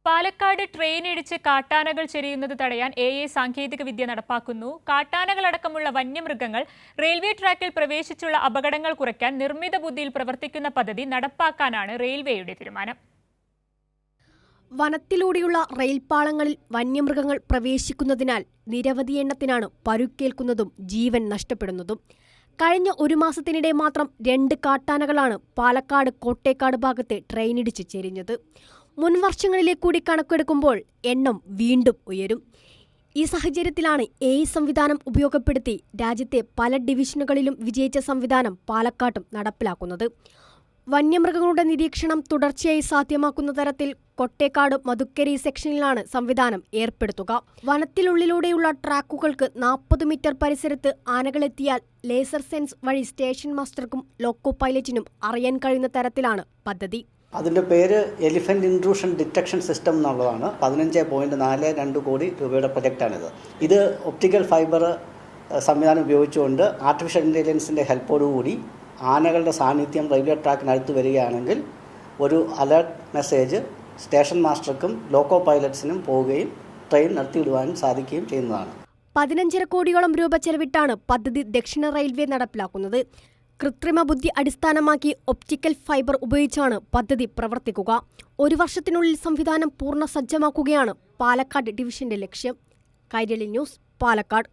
Palakkad train ഇടിച്ച് കാട്ടാനകൾ ചെരിയുന്നത് തടയാൻ AI സാങ്കേതിക വിദ്യ നടപ്പാക്കുന്നു. കാട്ടാനകളടക്കമുള്ള വന്യമൃഗങ്ങൾ റെയിൽവേ ട്രാക്കിൽ പ്രവേശിച്ചുള്ള അപകടങ്ങൾ കുറയ്ക്കാൻ നിർമ്മിത ബുദ്ധിയിൽ പ്രവർത്തിക്കുന്ന പദ്ധതി നടപ്പാക്കാനാണ് റെയിൽവേയുടെ തീരുമാനം. വനത്തിലൂടെയുള്ള റെയിൽപാളങ്ങളിൽ വന്യമൃഗങ്ങൾ പ്രവേശിക്കുന്നതിനാൽ നിരവധി എണ്ണത്തിനാണ് പരുക്കേൽക്കുന്നതും ജീവൻ നഷ്ടപ്പെടുന്നതും. കഴിഞ്ഞ ഒരു മാസത്തിനിടെ മാത്രം 2 കാട്ടാനകളാണ് പാലക്കാട് കോട്ടേക്കാട് ഭാഗത്തെ ട്രെയിനിടിച്ച് ചെരിഞ്ഞത്. മുൻവർഷങ്ങളിലെ കൂടി കണക്കെടുക്കുമ്പോൾ എണ്ണം വീണ്ടും ഉയരും. ഈ സാഹചര്യത്തിലാണ് AI സംവിധാനം ഉപയോഗപ്പെടുത്തി രാജ്യത്തെ പല ഡിവിഷനുകളിലും വിജയിച്ച സംവിധാനം പാലക്കാട്ടും നടപ്പിലാക്കുന്നത്. വന്യമൃഗങ്ങളുടെ നിരീക്ഷണം തുടർച്ചയായി സാധ്യമാക്കുന്ന തരത്തിൽ കൊട്ടേക്കാട് മധുക്കരി സെക്ഷനിലാണ് സംവിധാനം ഏർപ്പെടുത്തുക. വനത്തിനുള്ളിലൂടെയുള്ള ട്രാക്കുകൾക്ക് 40 മീറ്റർ പരിസരത്ത് ആനകളെത്തിയാൽ ലേസർ സെൻസ് വഴി സ്റ്റേഷൻ മാസ്റ്റർക്കും ലോക്കോ പൈലറ്റിനും അറിയാൻ കഴിയുന്ന തരത്തിലാണ് പദ്ധതി. അതിൻ്റെ പേര് എലിഫൻറ്റ് ഇൻട്രൂഷൻ ഡിറ്റക്ഷൻ സിസ്റ്റം എന്നുള്ളതാണ്. 15.42 കോടി രൂപയുടെ പ്രൊജക്റ്റാണിത്. ഇത് ഒപ്റ്റിക്കൽ ഫൈബർ സംവിധാനം ഉപയോഗിച്ചുകൊണ്ട് ആർട്ടിഫിഷ്യൽ ഇൻ്റലിജൻസിൻ്റെ ഹെൽപ്പോടുകൂടി ആനകളുടെ സാന്നിധ്യം റെയിൽവേ ട്രാക്കിനടുത്ത് വരികയാണെങ്കിൽ ഒരു അലേർട്ട് മെസ്സേജ് സ്റ്റേഷൻ മാസ്റ്റർക്കും ലോക്കോ പൈലറ്റ്സിനും പോവുകയും ട്രെയിൻ നിർത്തിവിടുവാനും സാധിക്കുകയും ചെയ്യുന്നതാണ്. 15.5 കോടിയോളം രൂപ ചെലവിട്ടാണ് പദ്ധതി ദക്ഷിണ റെയിൽവേ നടപ്പിലാക്കുന്നത്. കൃത്രിമ ബുദ്ധി അടിസ്ഥാനമാക്കി ഒപ്റ്റിക്കൽ ഫൈബർ ഉപയോഗിച്ചാണ് പദ്ധതി പ്രവർത്തിക്കുക. 1 വർഷത്തിനുള്ളിൽ സംവിധാനം പൂർണ്ണ സജ്ജമാക്കുകയാണ് പാലക്കാട് ഡിവിഷന്റെ ലക്ഷ്യം. കൈരളി ന്യൂസ്, പാലക്കാട്.